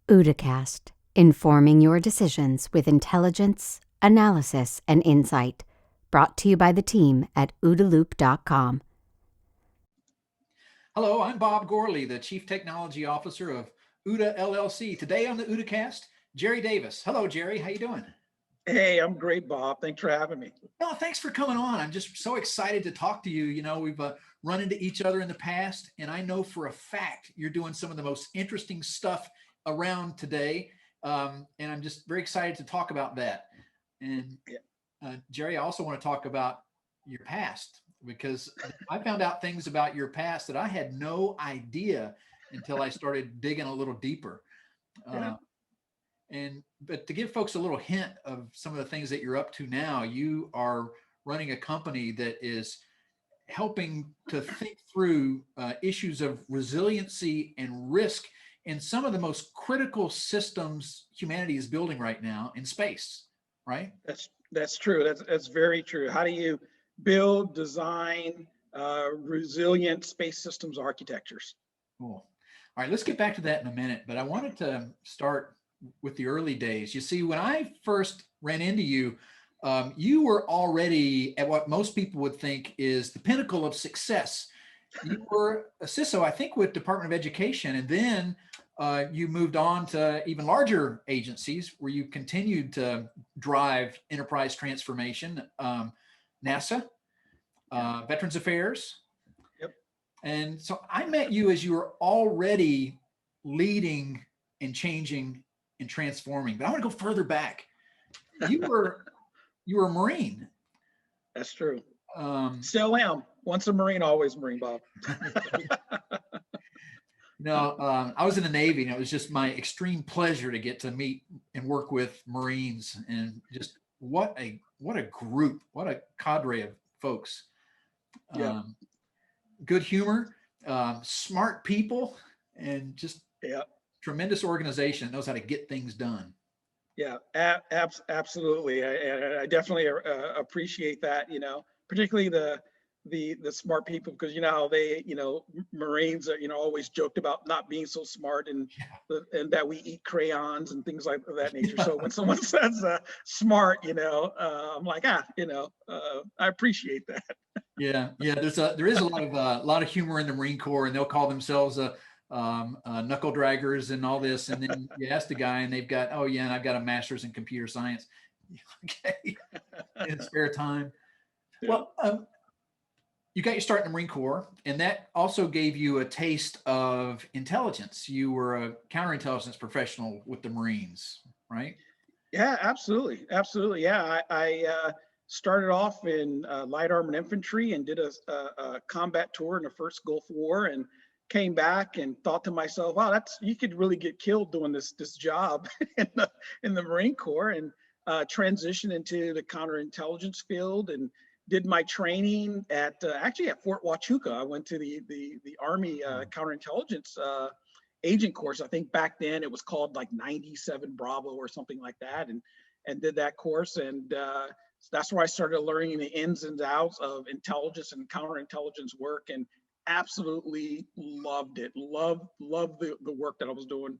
OODAcast, informing your decisions with intelligence, analysis, and insight. Brought to you by the team at OODAloop.com. Hello, I'm Bob Gorley, the Chief Technology Officer of OODA LLC. Today on the OODAcast, Jerry Davis. Hello, Jerry. How you doing? Hey, I'm great, Bob. Thanks for having me. No, thanks for coming on. I'm just so excited to talk to you. You know, we've run into each other in the past, and I know for a fact you're doing some of the most interesting stuff around today. And I'm just very excited to talk about that. And Jerry, I also want to talk about your past, because I found out things about your past that I had no idea until I started digging a little deeper. But to give folks a little hint of some of the things that you're up to now, you are running a company that is helping to think through issues of resiliency and risk in some of the most critical systems humanity is building right now in space, right? That's true. That's very true. How do you build, design resilient space systems architectures? Cool. All right, let's get back to that in a minute, but I wanted to start with the early days. You see, when I first ran into you, you were already at what most people would think is the pinnacle of success. You were a CISO, I think, with Department of Education, and then you moved on to even larger agencies where you continued to drive enterprise transformation, NASA, Veterans Affairs. Yep. And so I met you as you were already leading and changing and transforming. But I want to go further back. You were a Marine. That's true. Still am. Once a Marine, always Marine, Bob. I was in the Navy, and it was just my extreme pleasure to get to meet and work with Marines, and just what a group, what a cadre of folks. Yeah. Good humor, smart people, and just tremendous organization that knows how to get things done. Yeah, absolutely. I definitely appreciate that, particularly the smart people, because they Marines are always joked about not being so smart, and that we eat crayons and things like that nature. So when someone says smart, I'm like, I appreciate that. Yeah, there is a lot of humor in the Marine Corps, and they'll call themselves knuckle draggers and all this, and then you ask the guy, and they've got, and I've got a master's in computer science. Okay, in spare time. Well, you got your start in the Marine Corps, and that also gave you a taste of intelligence. You were a counterintelligence professional with the Marines, right? Yeah, absolutely. Yeah, I started off in light armored infantry and did a combat tour in the first Gulf War, and came back and thought to myself, wow, you could really get killed doing this job in the Marine Corps, and transitioned into the counterintelligence field, and did my training at Fort Huachuca. I went to the Army counterintelligence agent course. I think back then it was called like 97 Bravo or something like that, and did that course, and that's where I started learning the ins and outs of intelligence and counterintelligence work, and absolutely loved it. Loved the work that I was doing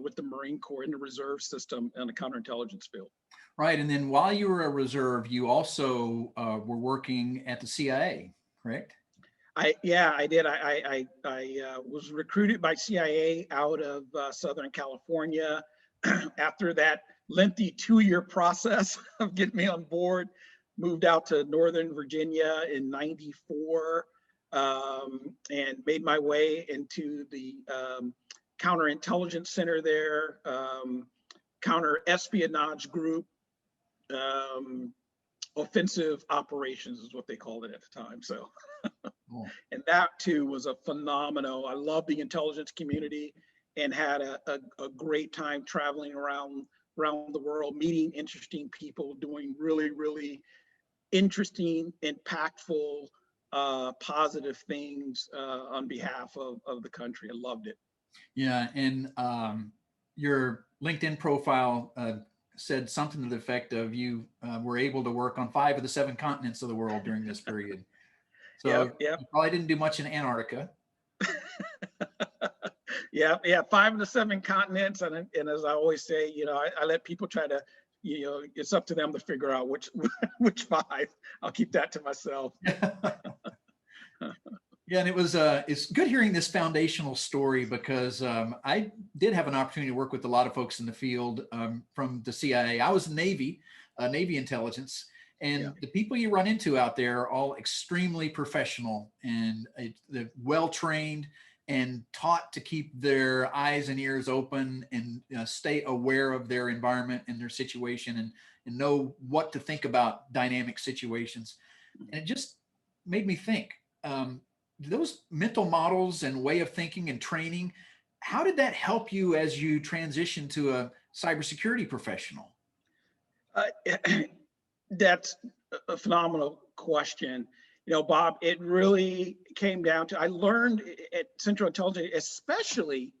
with the Marine Corps in the reserve system and the counterintelligence field. Right, and then while you were a reserve, you also were working at the CIA, correct? I did. I was recruited by CIA out of Southern California. After that lengthy 2-year process of getting me on board, moved out to Northern Virginia in '94, and made my way into the counterintelligence center there, counter espionage group, offensive operations is what they called it at the time. So, and that too was a phenomenal. I love the intelligence community, and had a great time traveling around the world, meeting interesting people, doing really, really interesting, impactful, positive things on behalf of the country. I loved it. Yeah, and your LinkedIn profile said something to the effect of you were able to work on 5 of the 7 continents of the world during this period. So you probably didn't do much in Antarctica. Yeah, yeah, 5 of the 7 continents, and as I always say, I let people try to, it's up to them to figure out which which 5. I'll keep that to myself. Yeah, and it's good hearing this foundational story because I did have an opportunity to work with a lot of folks in the field from the CIA. I was Navy intelligence, and the people you run into out there are all extremely professional and they're well trained and taught to keep their eyes and ears open and stay aware of their environment and their situation and know what to think about dynamic situations. And it just made me think. Those mental models and way of thinking and training, how did that help you as you transition to a cybersecurity professional? That's a phenomenal question. Bob, it really came down to, I learned at Central Intelligence, especially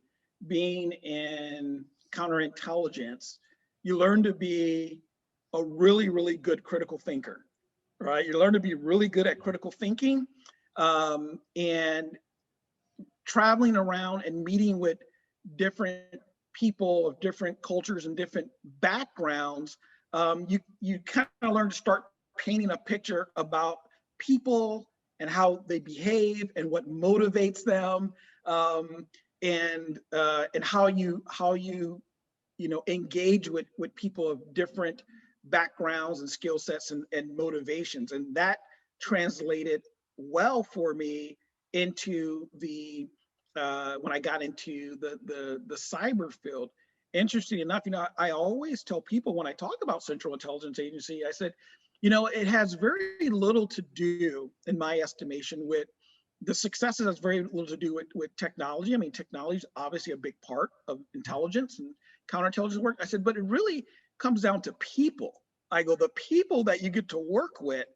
being in counterintelligence, you learn to be a really, really good critical thinker, right? You learn to be really good at critical thinking. And traveling around and meeting with different people of different cultures and different backgrounds, you kind of learn to start painting a picture about people and how they behave and what motivates them, and how you engage with people of different backgrounds and skill sets and motivations, and that translated well for me into the when I got into the cyber field. Interesting enough, I always tell people when I talk about Central Intelligence Agency, I said, it has very little to do, in my estimation, with the successes. Has very little to do with technology. I mean, technology is obviously a big part of intelligence and counterintelligence work. I said, but it really comes down to people. I go, the people that you get to work with,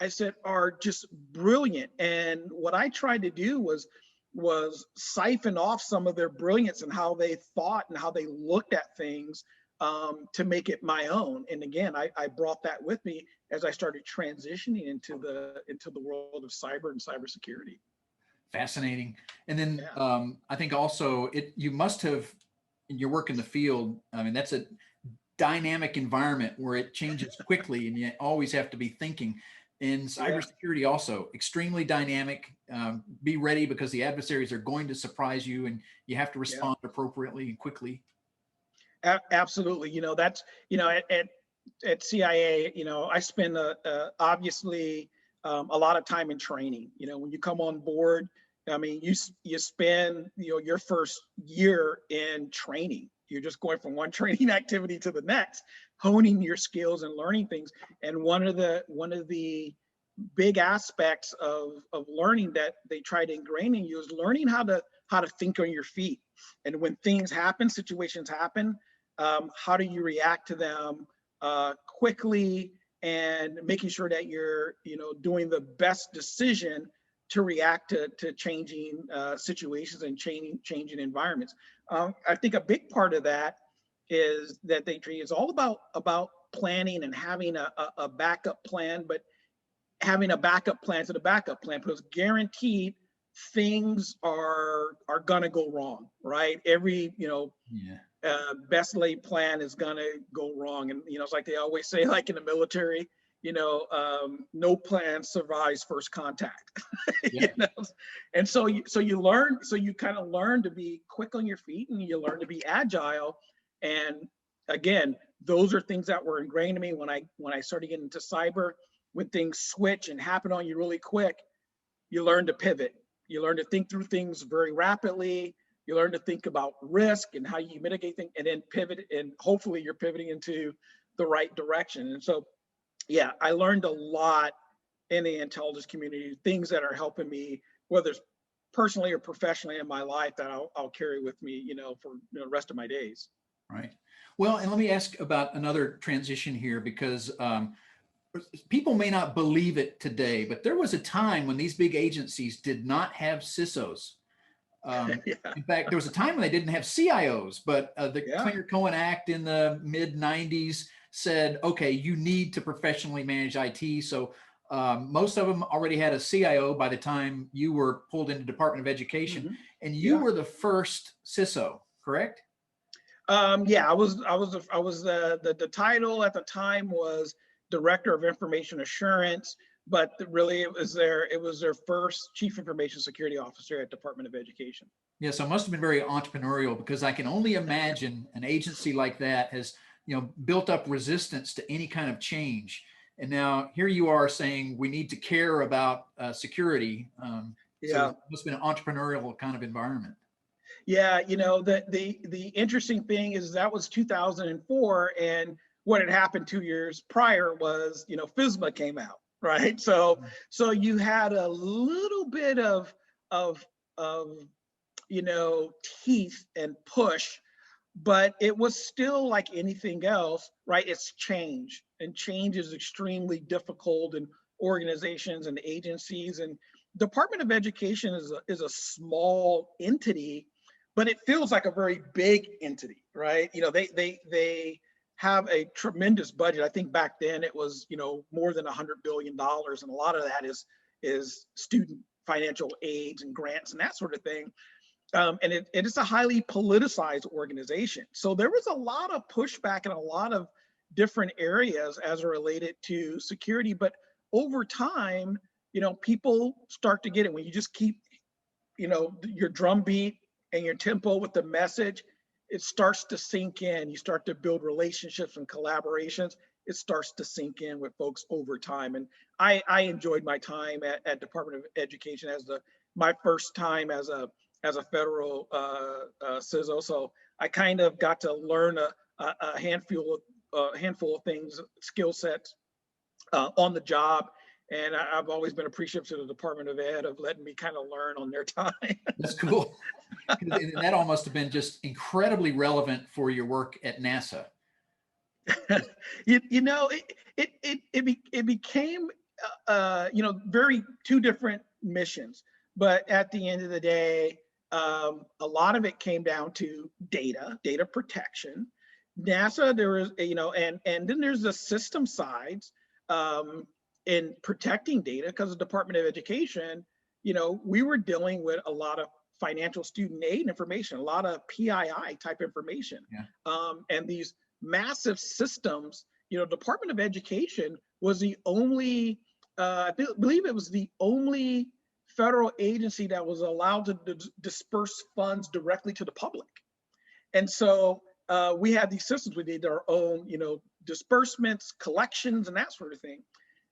I said, are just brilliant. And what I tried to do was siphon off some of their brilliance and how they thought and how they looked at things, to make it my own. And again, I brought that with me as I started transitioning into the world of cyber and cybersecurity. Fascinating. And then I think also you must have, in your work in the field, I mean, that's a dynamic environment where it changes quickly and you always have to be thinking. In cybersecurity also, extremely dynamic. Be ready because the adversaries are going to surprise you and you have to respond appropriately and quickly. Absolutely. That's, at CIA, I spend obviously a lot of time in training. When you come on board, I mean, you spend, your first year in training. You're just going from one training activity to the next, honing your skills and learning things. And one of the big aspects of learning that they try to ingrain in you is learning how to think on your feet. And when things happen, situations happen, how do you react to them quickly, and making sure that you're doing the best decision to react to changing situations and changing environments. I think a big part of that is that is all about planning and having a backup plan, but having a backup plan to the backup plan, because guaranteed things are gonna go wrong, right? Every best laid plan is gonna go wrong, and it's like they always say, like in the military, no plan survives first contact. And so you kind of learn to be quick on your feet, and you learn to be agile. And again, those are things that were ingrained in me when I started getting into cyber. When things switch and happen on you really quick, you learn to pivot. You learn to think through things very rapidly. You learn to think about risk and how you mitigate things, and then pivot, and hopefully you're pivoting into the right direction. And so, yeah, I learned a lot in the intelligence community, things that are helping me, whether it's personally or professionally in my life, that I'll carry with me, for the rest of my days. Right. Well, and let me ask about another transition here, because people may not believe it today, but there was a time when these big agencies did not have CISOs. In fact, there was a time when they didn't have CIOs, but the Clear-Cohen Act in the mid 90s said, okay, you need to professionally manage IT. So Most of them already had a CIO by the time you were pulled into Department of Education, Mm-hmm. and you were the first CISO, correct? Yeah, the title at the time was Director of Information Assurance, but really it was their first Chief Information Security Officer at Department of Education. Yeah, so it must have been very entrepreneurial, because I can only imagine an agency like that has, built up resistance to any kind of change. And now here you are saying we need to care about security. So it must have been an entrepreneurial kind of environment. Yeah, the interesting thing is that was 2004, and what had happened 2 years prior was, FISMA came out, right? So you had a little bit of teeth and push, but it was still like anything else, right? It's change, and change is extremely difficult in organizations and agencies. And Department of Education is a small entity, but it feels like a very big entity, right? They have a tremendous budget. I think back then it was, more than $100 billion, and a lot of that is student financial aids and grants and that sort of thing. And it is a highly politicized organization. So there was a lot of pushback in a lot of different areas as it related to security. But over time, people start to get it when you just keep, your drumbeat and your tempo with the message. It starts to sink in. You start to build relationships and collaborations. It starts to sink in with folks over time. And I enjoyed my time at Department of Education as my first time as a federal CISO. So I kind of got to learn a handful of things, skill sets on the job. And I've always been appreciative to the Department of Ed of letting me kind of learn on their time. That's cool. And that all must have been just incredibly relevant for your work at NASA. It became, very two different missions. But at the end of the day, a lot of it came down to data protection. NASA, there was, and then there's the system sides in protecting data, because the Department of Education, we were dealing with a lot of financial student aid information, a lot of PII type information. And these massive systems, Department of Education was the only, I believe it was the only federal agency that was allowed to disperse funds directly to the public. And so we had these systems. We did our own, disbursements, collections, and that sort of thing.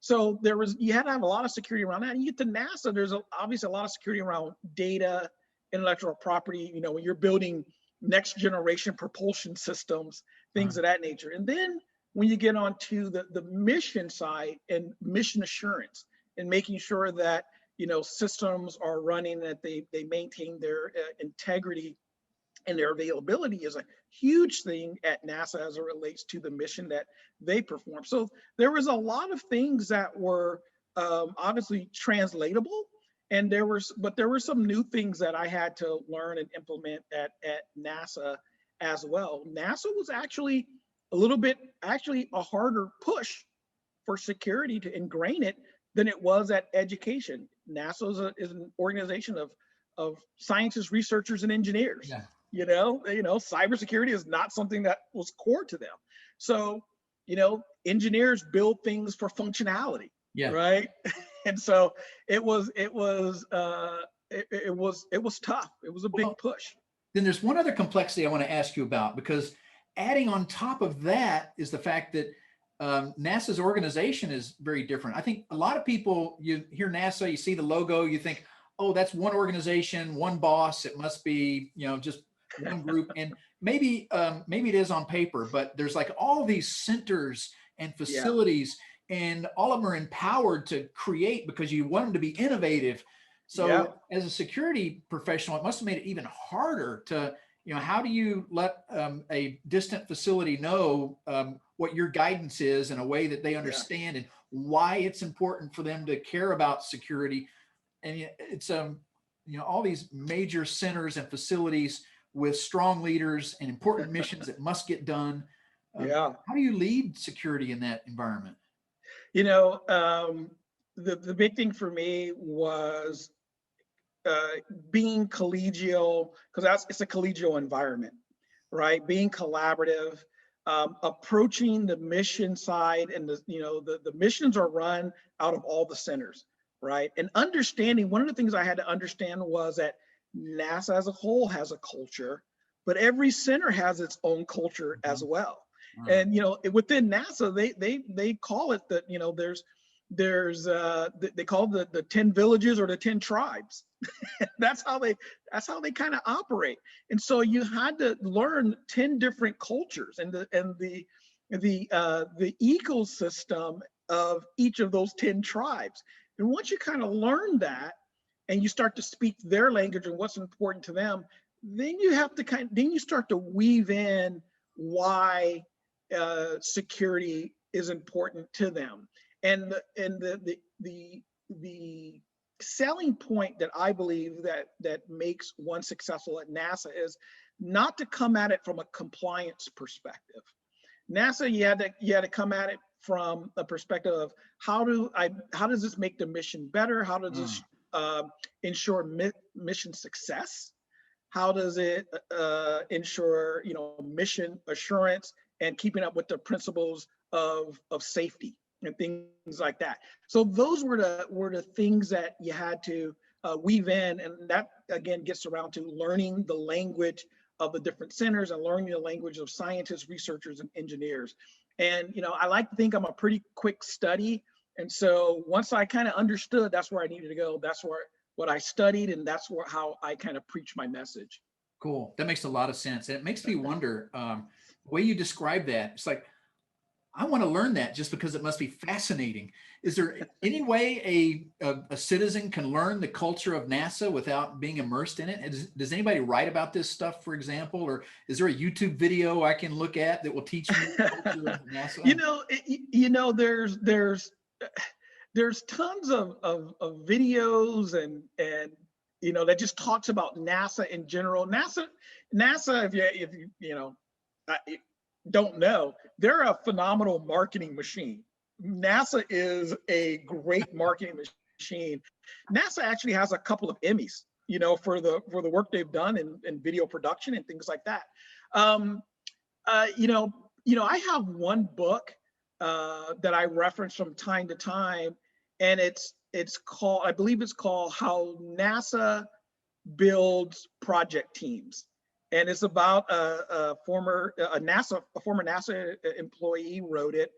So you had to have a lot of security around that. And you get to NASA, there's obviously a lot of security around data, intellectual property, when you're building next generation propulsion systems, things of that nature. And then when you get onto the mission side and mission assurance and making sure that, systems are running, that they maintain their integrity and their availability, is a huge thing at NASA as it relates to the mission that they perform. So there was a lot of things that were obviously translatable, and there were some new things that I had to learn and implement at NASA as well. NASA was actually a harder push for security to ingrain it than it was at education. NASA is an organization of scientists, researchers, and engineers. Yeah. Cybersecurity is not something that was core to them. So, engineers build things for functionality. Yeah. Right. And so it was tough. It was a big push. Then there's one other complexity I want to ask you about, because adding on top of that is the fact that NASA's organization is very different. I think a lot of people, you hear NASA, you see the logo, you think, oh, that's one organization, one boss. It must be, just one group. And maybe it is on paper, but there's like all these centers and facilities, and all of them are empowered to create because you want them to be innovative. So as a security professional, it must have made it even harder to, how do you let a distant facility know what your guidance is in a way that they understand and why it's important for them to care about security? And it's, all these major centers and facilities with strong leaders and important missions that must get done. How do you lead security in that environment? the big thing for me was being collegial, because it's a collegial environment, right? Being collaborative, approaching the mission side, and the missions are run out of all the centers, right? And understanding, one of the things I had to understand was that NASA as a whole has a culture, but every center has its own culture as well. And within NASA, they call it that, they call the 10 villages or the 10 tribes. that's how they kind of operate. And so you had to learn 10 different cultures and the ecosystem of each of those 10 tribes. And once you kind of learn that and you start to speak their language and what's important to them, then you start to weave in why security is important to them. And the selling point that I believe that makes one successful at NASA is not to come at it from a compliance perspective. NASA, you had to come at it from a perspective of how does this make the mission better? How does this ensure mission success? How does it ensure mission assurance and keeping up with the principles of safety and things like that? So those were the things that you had to weave in, and that again gets around to learning the language of the different centers and learning the language of scientists, researchers, and engineers. And I like to think I'm a pretty quick study, and so once I kind of understood that's where I needed to go, that's what I studied, and that's how I kind of preach my message. Cool. That makes a lot of sense. And it makes me wonder, the way you describe that, it's like, I want to learn that just because it must be fascinating. Is there any way a citizen can learn the culture of NASA without being immersed in it? Does anybody write about this stuff, for example, or is there a YouTube video I can look at that will teach me the culture of NASA? There's tons of videos and that just talks about NASA in general. NASA, if you don't know, they're a phenomenal marketing machine. NASA is a great marketing machine. NASA actually has a couple of Emmys, for the work they've done in video production and things like that. I have one book that I reference from time to time, and it's called, I believe it's called How NASA Builds Project Teams. And it's about a former NASA employee wrote it.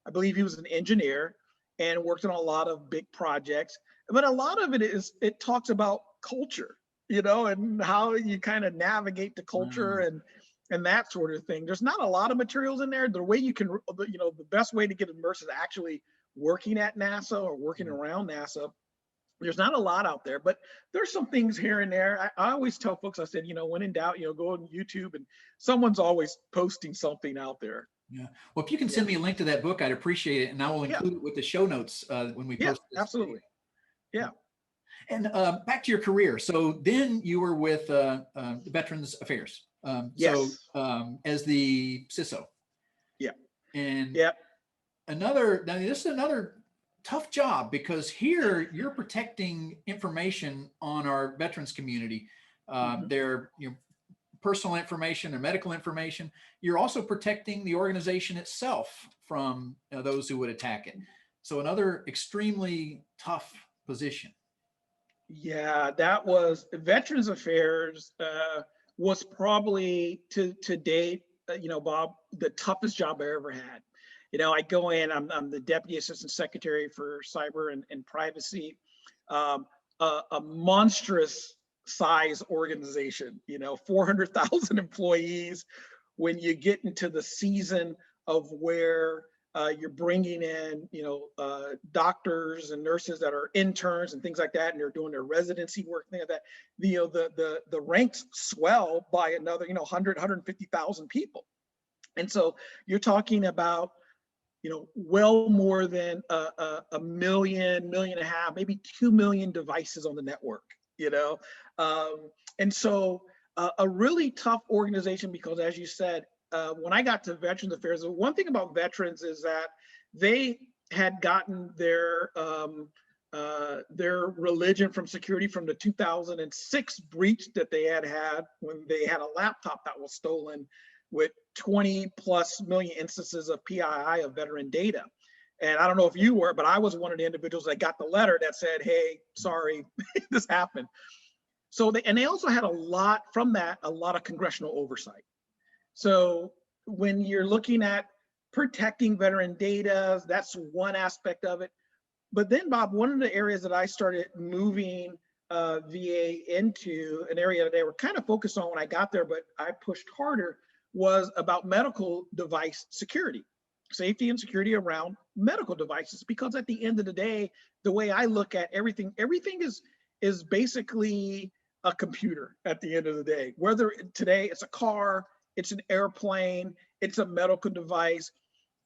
I believe he was an engineer and worked on a lot of big projects. But a lot of it talks about culture, and how you kind of navigate the culture and that sort of thing. There's not a lot of materials in there. The way you can, the best way to get immersed is actually working at NASA or working around NASA. There's not a lot out there, but there's some things here and there. I always tell folks, I said, when in doubt, go on YouTube, and someone's always posting something out there. Yeah. Well, if you can send me a link to that book, I'd appreciate it. And I will include it with the show notes when we post this. Absolutely. Video. Yeah. And back to your career. So then you were with Veterans Affairs. Yes. So as the CISO. Yeah. And this is another tough job, because here you're protecting information on our veterans community, their personal information, their medical information. You're also protecting the organization itself from those who would attack it. So another extremely tough position. Yeah, that was Veterans Affairs was probably to date, Bob, the toughest job I ever had. I go in, I'm the Deputy Assistant Secretary for Cyber and Privacy, a monstrous size organization, 400,000 employees. When you get into the season of where you're bringing in, doctors and nurses that are interns and things like that, and they're doing their residency work, things like that, the ranks swell by another, 100, 150,000 people. And so you're talking about, well more than a million and a half, maybe 2 million devices on the network, and so a really tough organization, because as you said, when I got to Veterans Affairs, the one thing about veterans is that they had gotten their their religion from security from the 2006 breach that they had when they had a laptop that was stolen with 20+ million instances of PII of veteran data. And I don't know if you were, but I was one of the individuals that got the letter that said, hey, sorry, this happened. So they also had a lot of congressional oversight. So when you're looking at protecting veteran data, that's one aspect of it. But then, Bob, one of the areas that I started moving VA into, an area that they were kind of focused on when I got there, but I pushed harder, was about medical device security, safety and security around medical devices. Because at the end of the day, the way I look at everything is basically a computer at the end of the day. Whether today it's a car, it's an airplane, it's a medical device,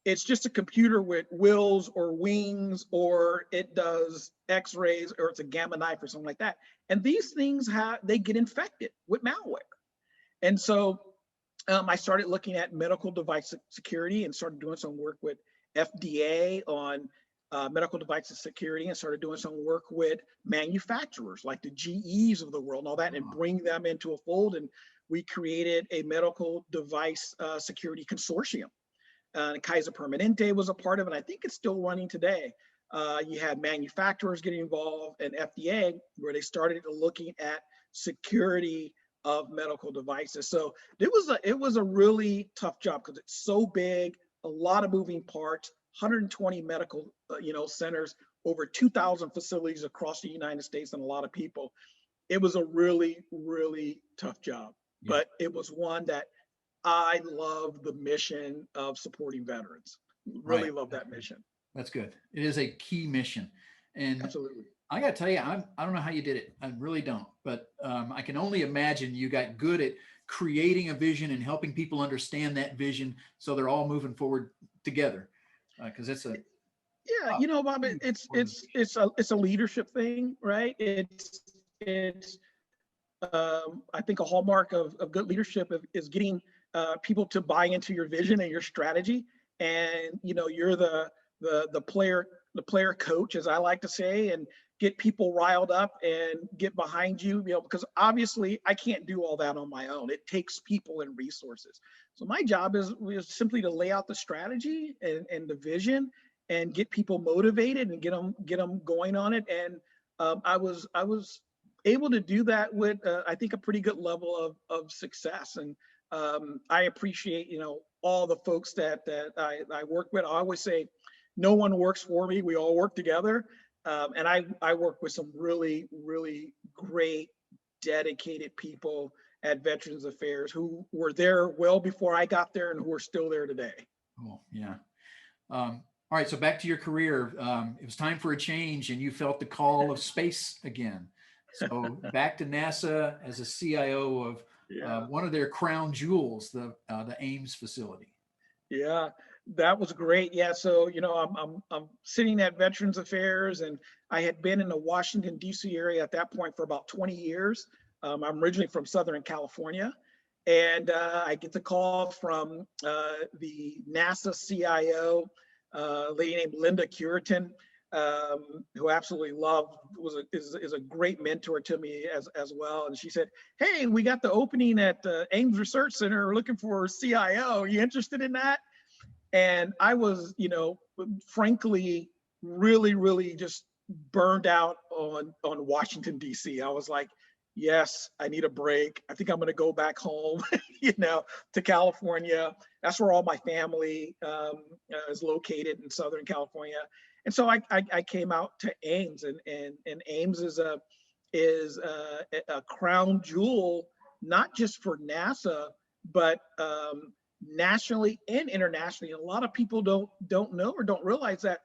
it's just a computer with wheels or wings, or it does x-rays, or it's a gamma knife or something like that. And these things they get infected with malware. And so I started looking at medical device security and started doing some work with FDA on medical devices security, and started doing some work with manufacturers like the GEs of the world and all that, and bring them into a fold. And we created a medical device security consortium. Kaiser Permanente was a part of it. I think it's still running today. You had manufacturers getting involved, and FDA, where they started looking at security of medical devices. So it was a really tough job because it's so big, a lot of moving parts, 120 medical centers, over 2,000 facilities across the United States, and a lot of people. It was a really, really tough job, but it was one that I love the mission of supporting veterans. Really love that mission. That's good. It is a key mission. And absolutely. I got to tell you, I don't know how you did it. I really don't. But I can only imagine you got good at creating a vision and helping people understand that vision so they're all moving forward together. Because it's a Bob, it's a leadership thing, right? It's I think a hallmark of good leadership is getting people to buy into your vision and your strategy. And you're the player coach, as I like to say, and get people riled up and get behind you, because obviously I can't do all that on my own. It takes people and resources. So my job is simply to lay out the strategy and the vision, and get people motivated and get them going on it. And I was able to do that with I think a pretty good level of success. And I appreciate all the folks that I work with. I always say, no one works for me. We all work together. And I work with some really, really great, dedicated people at Veterans Affairs who were there well before I got there and who are still there today. Oh, yeah. All right. So back to your career. It was time for a change, and you felt the call of space again. So back to NASA as a CIO of one of their crown jewels, the Ames facility. Yeah, that was great. Yeah, so I'm sitting at Veterans Affairs, and I had been in the Washington D.C. area at that point for about 20 years. I'm originally from Southern California, and I get the call from the NASA CIO, a lady named Linda Curitin, who I absolutely love, is a great mentor to me as well. And she said, "Hey, we got the opening at the Ames Research Center. We're looking for a CIO. Are you interested in that?" And I was, frankly, really, really just burned out on Washington, D.C. I was like, yes, I need a break. I think I'm going to go back home, to California. That's where all my family is located, in Southern California. And so I came out to Ames, and Ames is a crown jewel, not just for NASA, but nationally and internationally. And a lot of people don't know or don't realize that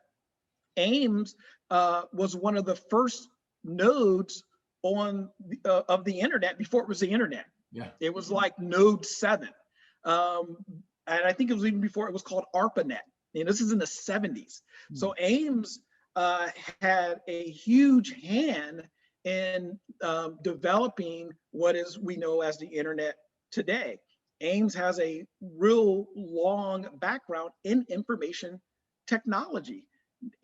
Ames was one of the first nodes of the internet before it was the internet. Yeah, it was like node 7, and I think it was even before it was called ARPANET. And this is in the 70s. So Ames had a huge hand in developing what we know as the internet today. Ames has a real long background in information technology.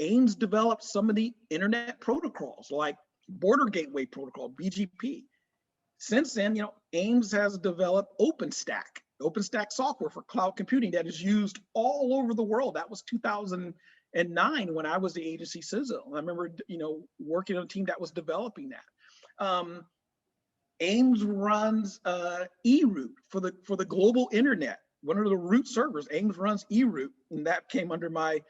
Ames developed some of the internet protocols like Border Gateway Protocol, BGP. Since then, Ames has developed OpenStack software for cloud computing that is used all over the world. That was 2009 when I was the agency CISO. I remember, working on a team that was developing that. Ames runs eRoot for the global internet. One of the root servers, Ames runs eRoot, and that came under my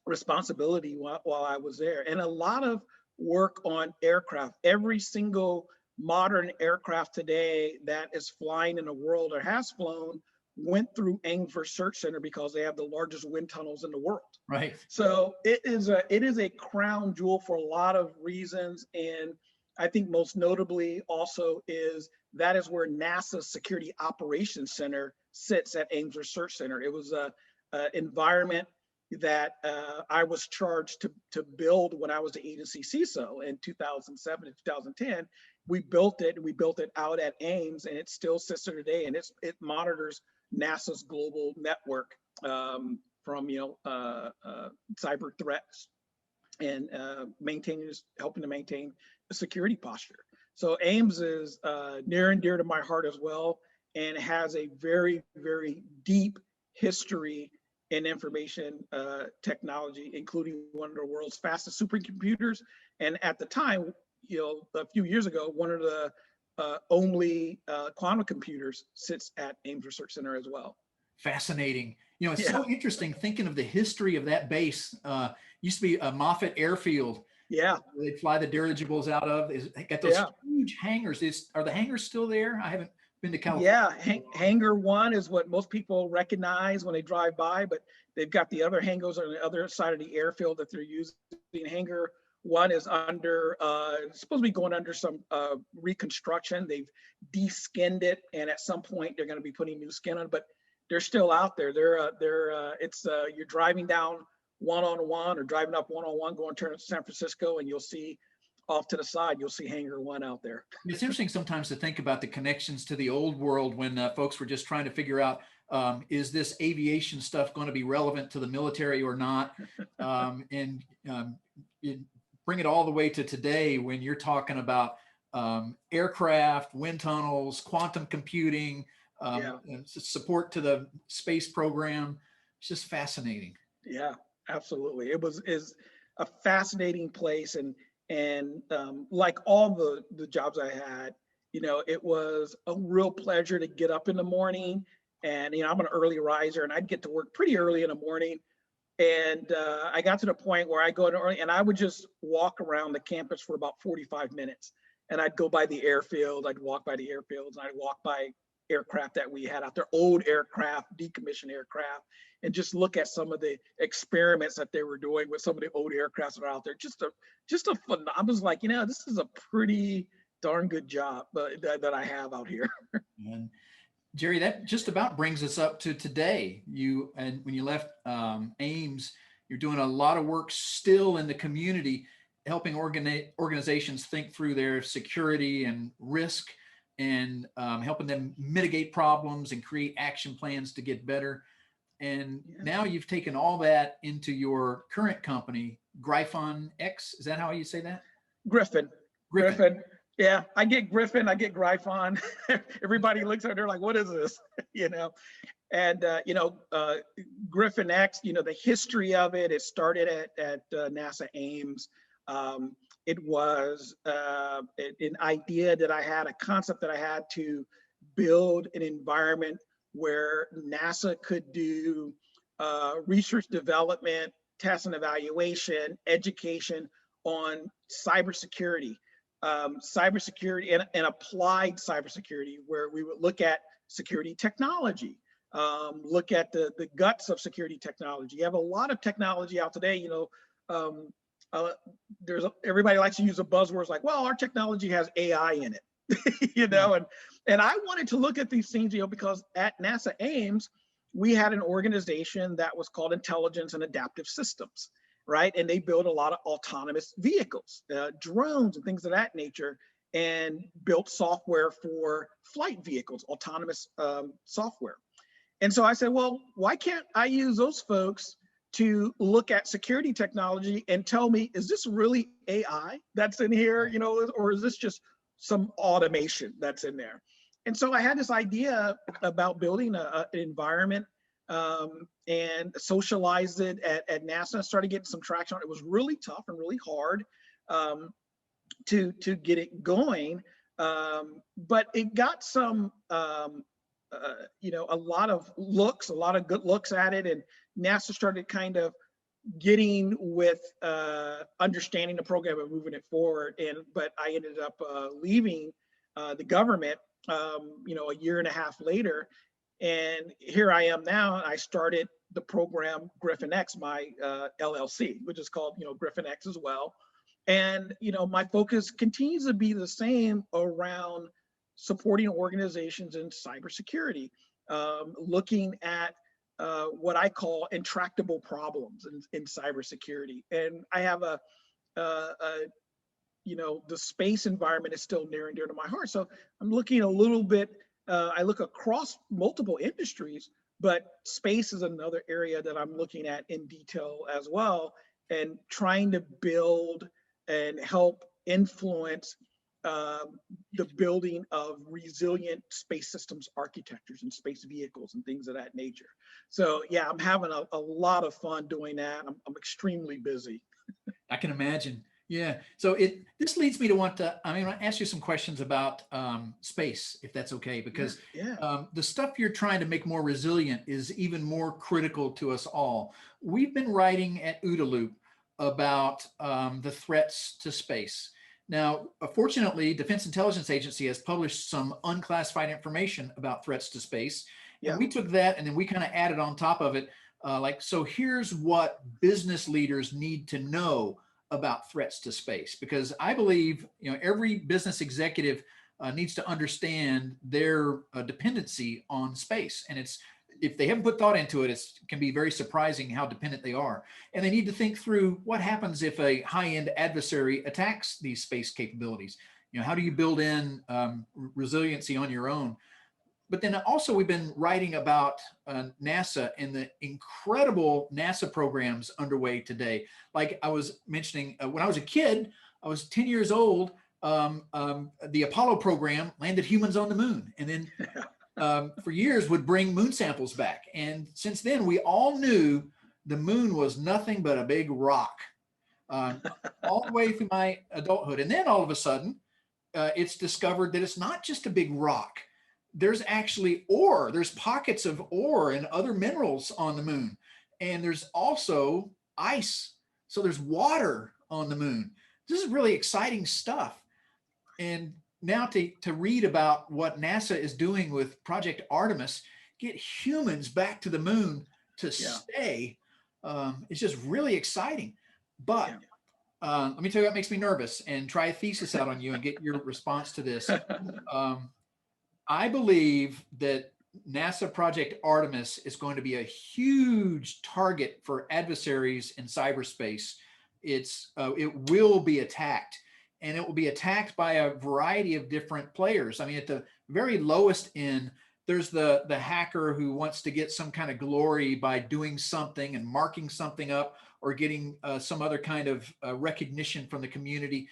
responsibility while I was there. And a lot of work on aircraft. Every single modern aircraft today that is flying in the world or has flown went through Ames Research Center because they have the largest wind tunnels in the world. Right. So it is a crown jewel for a lot of reasons. And I think most notably also is that is where NASA's Security Operations Center sits at Ames Research Center. It was a environment that I was charged to build when I was the agency CISO in 2007 and 2010. We built it out at Ames, and it still sits there today, and it monitors NASA's global network from cyber threats and helping to maintain the security posture. So Ames is near and dear to my heart as well, and has a very, very deep history in information technology, including one of the world's fastest supercomputers. And at the time, a few years ago, one of the only quantum computers sits at Ames Research Center as well. Fascinating. It's so interesting thinking of the history of that base. Used to be a Moffett Airfield. Yeah. They'd fly the dirigibles out of. They got those huge hangars. Are the hangars still there? I haven't been to California. Yeah, Hangar 1 is what most people recognize when they drive by, but they've got the other hangars on the other side of the airfield that they're using. Hangar 1 is supposed to be going under some reconstruction. They've de-skinned it, and at some point they're going to be putting new skin on it, but they're still out there. You're driving down 101 or driving up 101 going to San Francisco, and you'll see off to the side, you'll see Hangar 1 out there. It's interesting sometimes to think about the connections to the old world when folks were just trying to figure out, is this aviation stuff going to be relevant to the military or not? And bring it all the way to today when you're talking about aircraft, wind tunnels, quantum computing, and support to the space program. It's just fascinating. Yeah, absolutely. It is a fascinating place. And like all the jobs I had, it was a real pleasure to get up in the morning. And, I'm an early riser, and I'd get to work pretty early in the morning. And I got to the point where I go to early, and I would just walk around the campus for about 45 minutes. And I'd go by the airfield, I'd walk by the airfields, and I'd walk by aircraft that we had out there, old aircraft, decommissioned aircraft, and just look at some of the experiments that they were doing with some of the old aircrafts that are out there. Just a fun. I was like, this is a pretty darn good job that I have out here. And Jerry, that just about brings us up to today. When you left Ames, you're doing a lot of work still in the community, helping organizations think through their security and risk, and helping them mitigate problems and create action plans to get better. And now you've taken all that into your current company, Gryphon X. Is that how you say that? Gryphon. Yeah, I get Gryphon, I get Gryphon. Everybody looks at it, they're like, what is this? And Gryphon X, the history of it, it started at NASA Ames. It was an idea that I had, a concept that I had to build an environment where NASA could do research development, test and evaluation, education on cybersecurity, and applied cybersecurity, where we would look at security technology, look at the guts of security technology. You have a lot of technology out today, everybody likes to use the buzzwords like, well, our technology has AI in it, and I wanted to look at these things, because at NASA Ames, we had an organization that was called Intelligence and Adaptive Systems, right? And they built a lot of autonomous vehicles, drones and things of that nature, and built software for flight vehicles, autonomous software. And so I said, well, why can't I use those folks to look at security technology and tell me, is this really AI that's in here, you know, or is this just some automation that's in there? And so I had this idea about building an environment and socialized it at NASA. Started getting some traction. It was really tough and really hard to get it going, but it got some you know, a lot of good looks at it, and NASA started kind of getting with understanding the program and moving it forward. But I ended up leaving the government, you know, a year and a half later, and here I am now. I started the program Gryphon X, my LLC, which is called, you know, Gryphon X as well. And, you know, my focus continues to be the same around supporting organizations in cybersecurity, looking at what I call intractable problems in cybersecurity. And I have you know, the space environment is still near and dear to my heart. So I'm looking a little bit, I look across multiple industries, but space is another area that I'm looking at in detail as well, and trying to build and help influence the building of resilient space systems architectures and space vehicles and things of that nature. So yeah, I'm having a lot of fun doing that. I'm extremely busy. I can imagine. Yeah. So this leads me to want to ask you some questions about space, if that's okay, because the stuff you're trying to make more resilient is even more critical to us all. We've been writing at OODA Loop about the threats to space. Now, fortunately, Defense Intelligence Agency has published some unclassified information about threats to space. And we took that and then we kind of added on top of it, so here's what business leaders need to know about threats to space, because I believe, you know, every business executive needs to understand their dependency on space. And if they haven't put thought into it, it can be very surprising how dependent they are. And they need to think through what happens if a high-end adversary attacks these space capabilities. You know, how do you build in resiliency on your own? But then also we've been writing about NASA and the incredible NASA programs underway today. Like I was mentioning, when I was a kid, I was 10 years old, the Apollo program landed humans on the moon. And then for years would bring moon samples back. And since then, we all knew the moon was nothing but a big rock all the way through my adulthood. And then all of a sudden, it's discovered that it's not just a big rock. There's actually ore. There's pockets of ore and other minerals on the moon. And there's also ice. So there's water on the moon. This is really exciting stuff. And now to read about what NASA is doing with Project Artemis, get humans back to the moon to stay, it's just really exciting. But let me tell you what makes me nervous, and try a thesis out on you and get your response to this. I believe that NASA Project Artemis is going to be a huge target for adversaries in cyberspace. It will be attacked, and it will be attacked by a variety of different players. I mean, at the very lowest end, there's the hacker who wants to get some kind of glory by doing something and marking something up or getting some other kind of recognition from the community.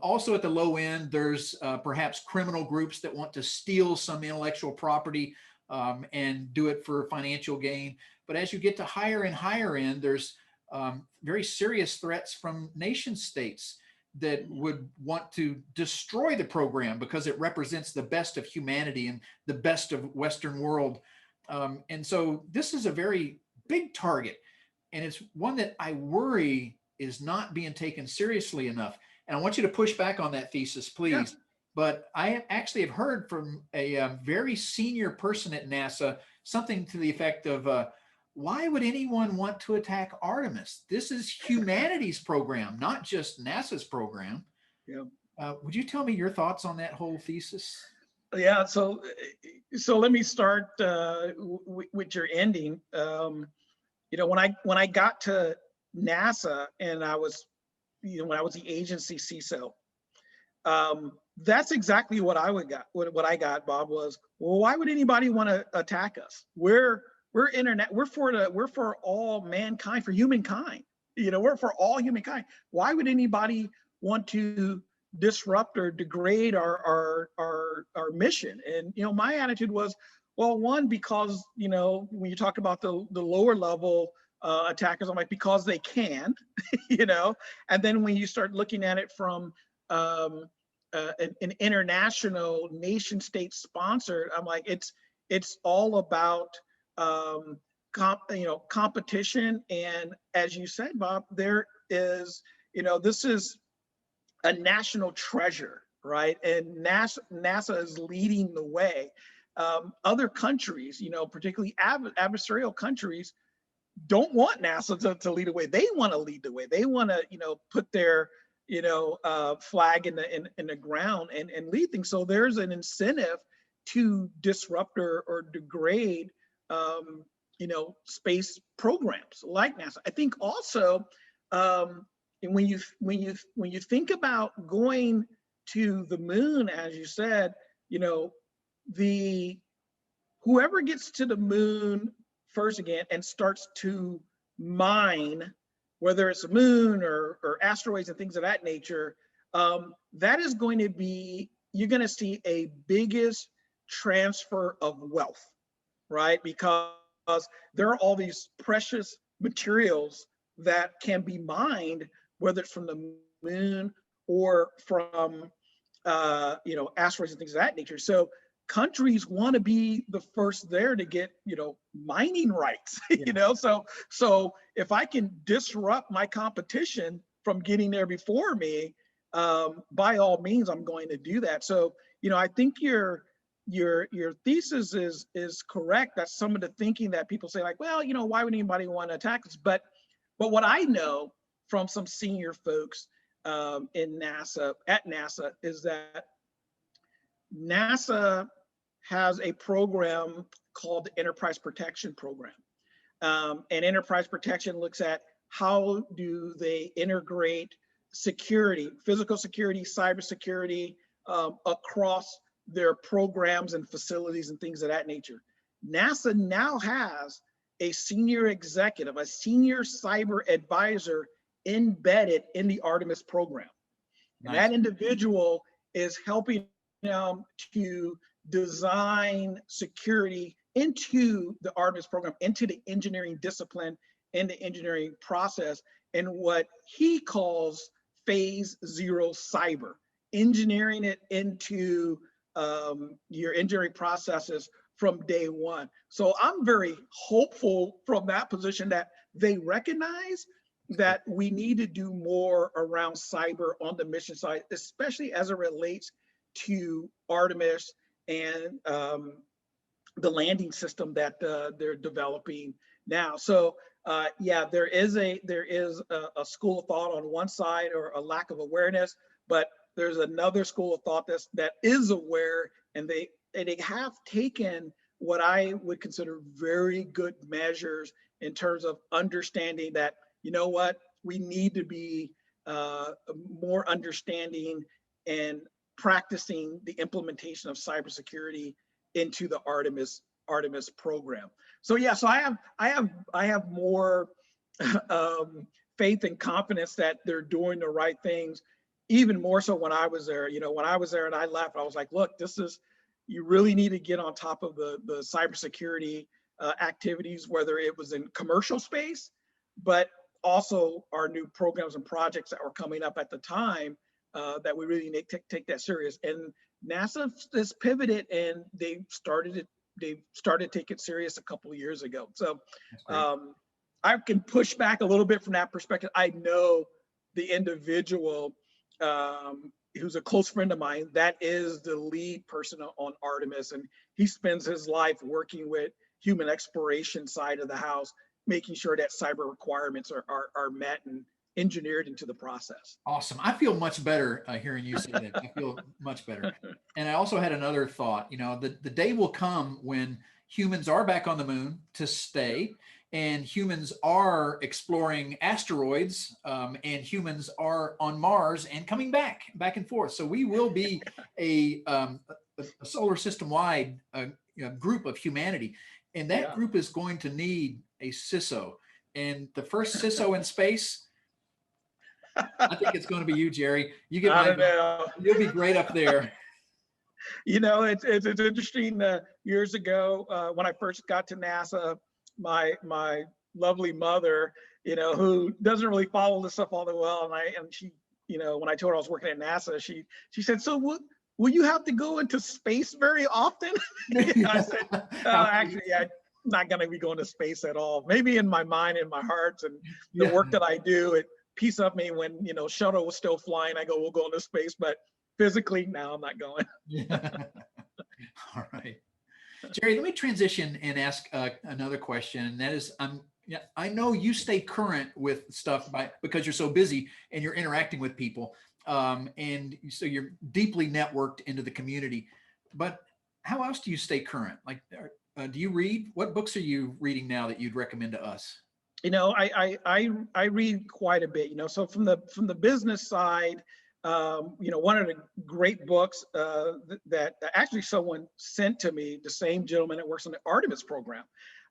Also at the low end, there's perhaps criminal groups that want to steal some intellectual property and do it for financial gain. But as you get to higher and higher end, there's very serious threats from nation states that would want to destroy the program because it represents the best of humanity and the best of Western world. And so this is a very big target, and it's one that I worry is not being taken seriously enough. And I want you to push back on that thesis, please. Yeah. But I actually have heard from a very senior person at NASA something to the effect of, why would anyone want to attack Artemis? This is humanity's program, not just NASA's program. Yeah. Would you tell me your thoughts on that whole thesis? Yeah, so let me start with your ending. You know, when I got to NASA and I was, you know, when I was the agency CISO, that's exactly what I got. What I got, Bob, was, well, why would anybody want to attack us? We're we're for all mankind, for humankind. We're for all humankind. Why would anybody want to disrupt or degrade our mission? And my attitude was, well, one, because when you talk about the lower level attackers, I'm like, because they can, and then when you start looking at it from an international nation state sponsored, I'm like, it's all about competition. And as you said, Bob, there is, this is a national treasure, right? And NASA is leading the way. Other countries, particularly adversarial countries, don't want NASA to lead the way. They want to lead the way. They want to, put their, flag in the ground and lead things. So there's an incentive to disrupt or degrade, space programs like NASA. I think also, when you think about going to the moon, as you said, whoever gets to the moon first again and starts to mine, whether it's the moon or asteroids and things of that nature, that is going to be, you're going to see a biggest transfer of wealth, right? Because there are all these precious materials that can be mined, whether it's from the moon or from asteroids and things of that nature. So countries want to be the first there to get mining rights. So if I can disrupt my competition from getting there before me, by all means I'm going to do that. So I think your thesis is correct. That's some of the thinking that people say, like, well, why would anybody want to attack us? But what I know from some senior folks at NASA is that NASA has a program called the Enterprise Protection Program. And Enterprise Protection looks at how do they integrate security, physical security, cybersecurity, across their programs and facilities and things of that nature. NASA now has a senior executive, a senior cyber advisor embedded in the Artemis program. Nice. And that individual is helping them to design security into the Artemis program, into the engineering discipline and the engineering process, and what he calls phase 0 cyber, engineering it into your engineering processes from day one. So I'm very hopeful from that position that they recognize that we need to do more around cyber on the mission side, especially as it relates to Artemis and the landing system that they're developing now. So yeah, there is a school of thought on one side, or a lack of awareness, but there's another school of thought that is aware, and they have taken what I would consider very good measures in terms of understanding that, we need to be more understanding and practicing the implementation of cybersecurity into the Artemis program. So yeah, so I have more faith and confidence that they're doing the right things. Even more so when I was there. When I was there and I left, I was like, look, you really need to get on top of the cybersecurity activities, whether it was in commercial space, but also our new programs and projects that were coming up at the time, that we really need to take that serious. And NASA has pivoted, and they started to take it serious a couple of years ago. So I can push back a little bit from that perspective. I know the individual who's a close friend of mine, that is the lead person on Artemis, and he spends his life working with human exploration side of the house, making sure that cyber requirements are met and engineered into the process. Awesome. I feel much better hearing you say that. I feel much better. And I also had another thought. The day will come when humans are back on the moon to stay, and humans are exploring asteroids, and humans are on Mars and coming back and forth. So we will be a solar system wide group of humanity. And that group is going to need a CISO. And the first CISO in space, I think it's going to be you, Jerry. You get I don't know. You'll be great up there. It's interesting. Years ago, when I first got to NASA, my lovely mother, who doesn't really follow this stuff all that well, and she, when I told her I was working at NASA, she said, "So will you have to go into space very often?" I said, "Actually, I'm not going to be going to space at all. Maybe in my mind, in my heart, and the work that I do, it piece of me when shuttle was still flying. I go, we'll go into space, but physically, now I'm not going." All right, Jerry. Let me transition and ask another question, and that is, I know you stay current with stuff because you're so busy and you're interacting with people, and so you're deeply networked into the community. But how else do you stay current? Like, do you read? What books are you reading now that you'd recommend to us? I read quite a bit. So from the business side, one of the great books that actually someone sent to me, the same gentleman that works on the Artemis program,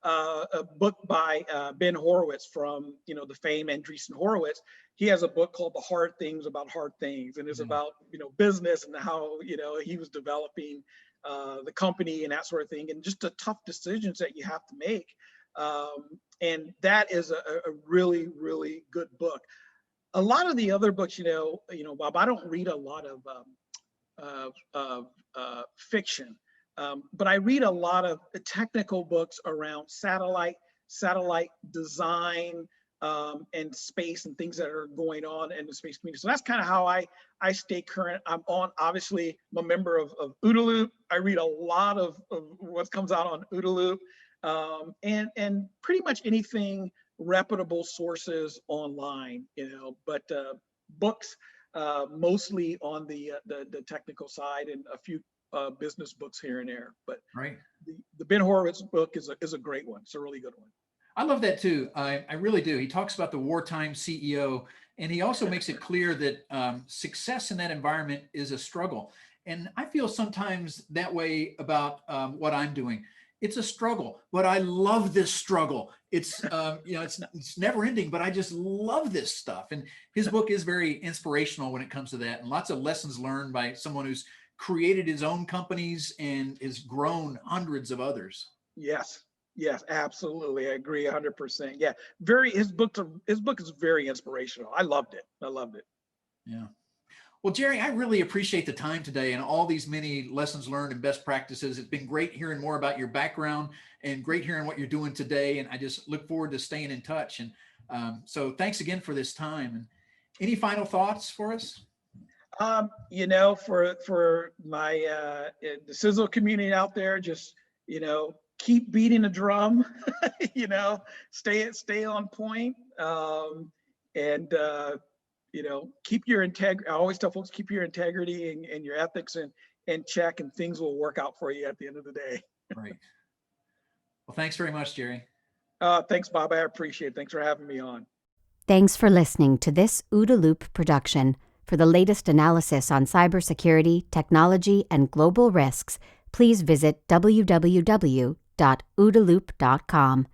a book by Ben Horowitz from the famed Andreessen Horowitz. He has a book called The Hard Things About Hard Things, and it's about business and how he was developing the company and that sort of thing, and just the tough decisions that you have to make. And that is a really, really good book. A lot of the other books, Bob, I don't read a lot of fiction, but I read a lot of technical books around satellite design, and space and things that are going on in the space community. So that's kind of how I stay current. I'm a member of OODA Loop. I read a lot of what comes out on OODA Loop. And pretty much anything reputable sources online, but books mostly on the technical side, and a few business books here and there. But right, the Ben Horowitz book is a great one. It's a really good one. I love that too. I really do. He talks about the wartime CEO, and he also makes it clear that success in that environment is a struggle. And I feel sometimes that way about what I'm doing. It's a struggle, but I love this struggle. It's it's never ending, but I just love this stuff. And his book is very inspirational when it comes to that, and lots of lessons learned by someone who's created his own companies and has grown hundreds of others. Yes, absolutely. I agree 100%. Yeah, his book is very inspirational. I loved it. Yeah. Well, Jerry, I really appreciate the time today and all these many lessons learned and best practices. It's been great hearing more about your background and great hearing what you're doing today. And I just look forward to staying in touch. And so thanks again for this time. And any final thoughts for us? For my the CISO community out there, just keep beating the drum. Stay on point, and keep your integrity. I always tell folks, keep your integrity and your ethics in check, and things will work out for you at the end of the day. Right. Well, thanks very much, Jerry. Thanks, Bob. I appreciate it. Thanks for having me on. Thanks for listening to this OODA Loop production. For the latest analysis on cybersecurity, technology, and global risks, please visit www.oodaloop.com.